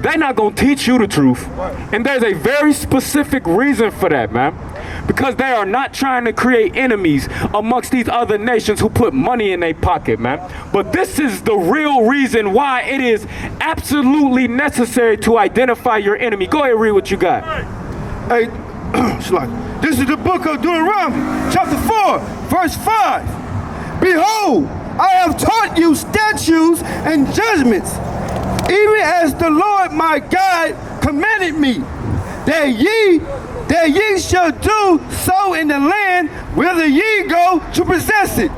they're not going to teach you the truth. And there's a very specific reason for that, man. Because they are not trying to create enemies amongst these other nations who put money in their pocket, man. But this is the real reason why it is absolutely necessary to identify your enemy. Go ahead and read what you got. Hey, this is the book of Deuteronomy, chapter 4, verse 5. Behold, I have taught you statutes and judgments, even as the Lord my God commanded me, that ye shall do so in the land whither ye go to possess it.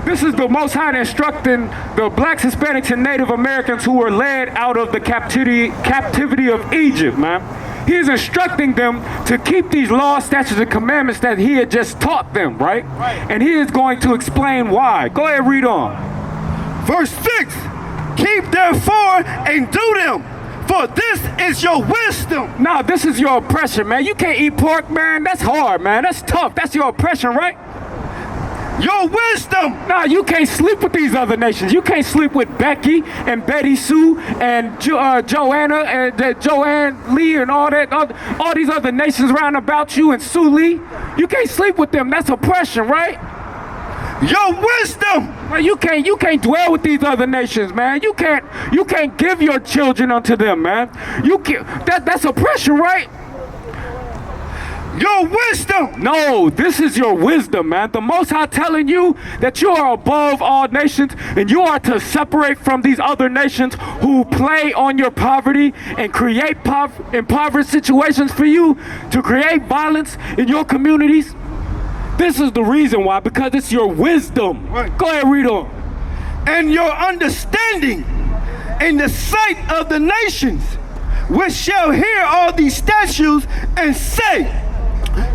This is the Most High instructing the blacks, Hispanics, and Native Americans who were led out of the captivity of Egypt, man. He is instructing them to keep these laws, statutes, and commandments that he had just taught them, right? And he is going to explain why. Go ahead, read on. Verse 6, keep therefore and do them, for this is your wisdom. Nah, this is your oppression, man. You can't eat pork, man. That's hard, man. That's tough. That's your oppression, right? Your wisdom. Nah, you can't sleep with these other nations. You can't sleep with Becky and Betty Sue and Joanna and Joanne Lee and all these other nations round about you and Sue Lee. You can't sleep with them. That's oppression, right? Your wisdom. Man, you can't dwell with these other nations, man. You can't give your children unto them, man. That's oppression, right? Your wisdom. No, this is your wisdom, man. The Most High telling you that you are above all nations and you are to separate from these other nations who play on your poverty and create impoverished situations for you, to create violence in your communities. This is the reason why, because it's your wisdom. Right. Go ahead, read on. And your understanding in the sight of the nations, which shall hear all these statutes and say,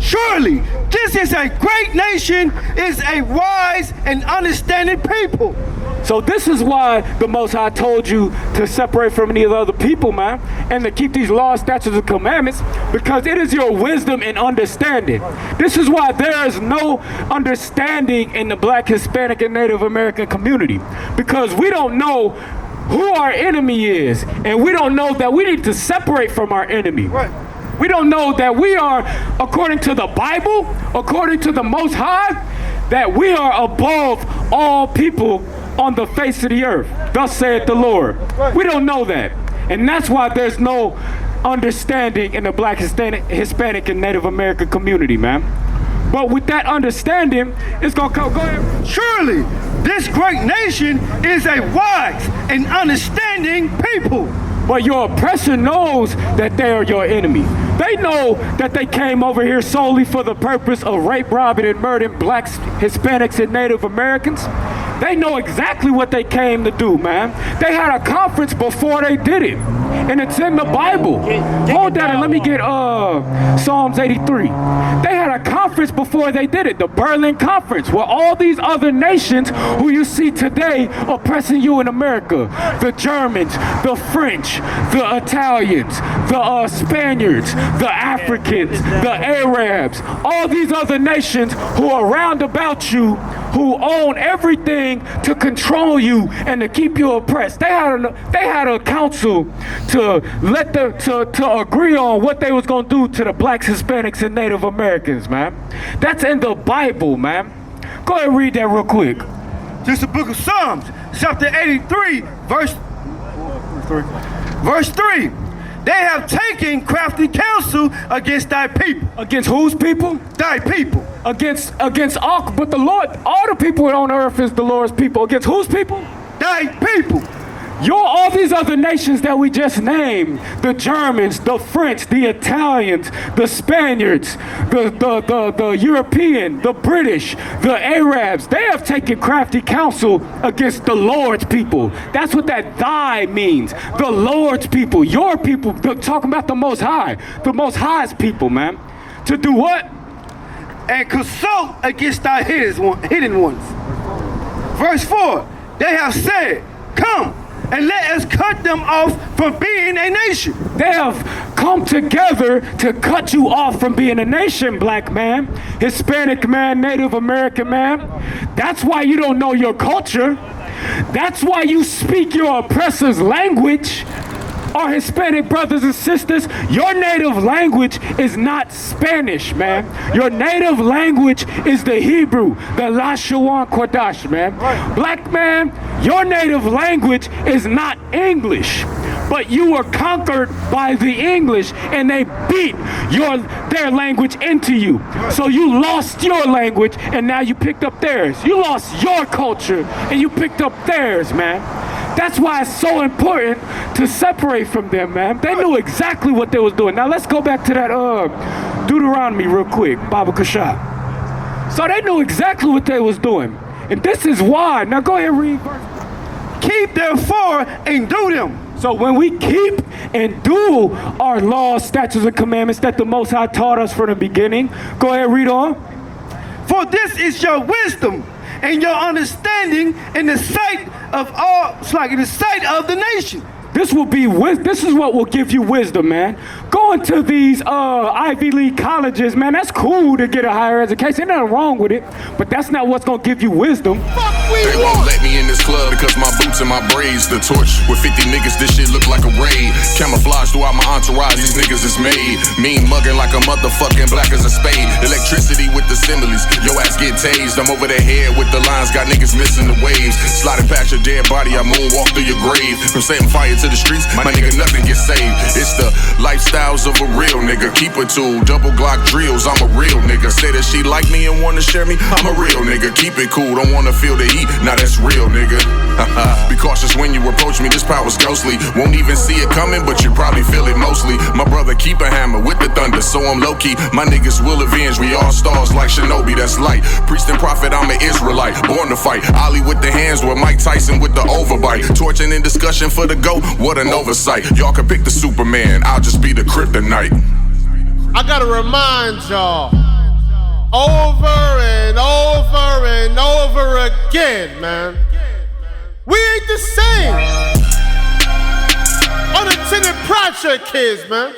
surely this is a great nation, is a wise and understanding people. So this is why the Most High told you to separate from any other people, man, and to keep these laws, statutes, and commandments, because it is your wisdom and understanding. This is why there is no understanding in the Black, Hispanic, and Native American community, because we don't know who our enemy is, and we don't know that we need to separate from our enemy. Right. We don't know that we are, according to the Bible, according to the Most High, that we are above all people on the face of the earth. Thus saith the Lord. Right. We don't know that. And that's why there's no understanding in the Black, Hispanic, and Native American community, man. But with that understanding, it's going to come. Go ahead. Surely this great nation is a wise and understanding people. But your oppressor knows that they are your enemy. They know that they came over here solely for the purpose of rape, robbing, and murdering blacks, Hispanics, and Native Americans. They know exactly what they came to do, man. They had a conference before they did it. And it's in the Bible. Hold that and let me get Psalms 83. They had a conference before they did it, the Berlin Conference, where all these other nations who you see today oppressing you in America, the Germans, the French, the Italians, the Spaniards, the Africans, the Arabs, all these other nations who are round about you, who own everything to control you and to keep you oppressed. They had a council to agree on what they was gonna do to the blacks, Hispanics, and Native Americans, man. That's in the Bible, man. Go ahead and read that real quick. This is the book of Psalms, chapter 83, verse 3. They have taken crafty counsel against thy people. Against whose people? Thy people. Against all, but the Lord, all the people on earth is the Lord's people. Against whose people? Thy people. All these other nations that we just named, the Germans, the French, the Italians, the Spaniards, the European, the British, the Arabs, they have taken crafty counsel against the Lord's people. That's what that thy means. The Lord's people, your people. They're talking about the Most High. The Most High's people, man. To do what? And consult against thy hidden ones. Verse 4, they have said, come, and let us cut them off from being a nation. They have come together to cut you off from being a nation, black man, Hispanic man, Native American man. That's why you don't know your culture. That's why you speak your oppressor's language. our Hispanic brothers and sisters, your native language is not Spanish, man. Your native language is the Hebrew, the Lashawan Kodash, man. Black man, your native language is not English. But you were conquered by the English and they beat their language into you. So you lost your language and now you picked up theirs. You lost your culture and you picked up theirs, man. That's why it's so important to separate from them, man. They knew exactly what they was doing. Now let's go back to that Deuteronomy real quick, Baba Kasha. So they knew exactly what they was doing. And this is why. Now go ahead and read verse. Keep therefore and do them. So when we keep and do our laws, statutes, and commandments that the Most High taught us from the beginning, go ahead, read on. For this is your wisdom and your understanding in the sight of all, in the sight of the nation. This is what will give you wisdom, man. Going to these Ivy League colleges, man, that's cool to get a higher education. Ain't nothing wrong with it, but that's not what's gonna give you wisdom. They won't let me in this club because my boots and my braids. The torch with 50 niggas, this shit look like a raid. Camouflage throughout my entourage, these niggas is made. Mean mugging like a motherfucking black as a spade. Electricity with the similes, your ass get tased. I'm over their head with the lines, got niggas missing the waves. Sliding past your dead body, I moonwalk through your grave. From setting fire to the streets, my nigga, nothing gets saved. It's the lifestyles of a real nigga. Keep a tool, double Glock drills, I'm a real nigga. Say that she like me and wanna share me, I'm a real nigga. Keep it cool, don't wanna feel the heat, now that's real nigga. Be cautious when you approach me, this power's ghostly. Won't even see it coming, but you probably feel it mostly. My brother keep a hammer with the thunder, so I'm low-key. My niggas will avenge, we all stars like Shinobi, that's light. Priest and prophet, I'm an Israelite, born to fight. Ali with the hands, with Mike Tyson with the overbite. Torching in discussion for the GOAT, what an oversight. Y'all can pick the Superman, I'll just be the kryptonite. I gotta remind y'all, over and over and over again, man, we ain't the same. Unintended project kids, man.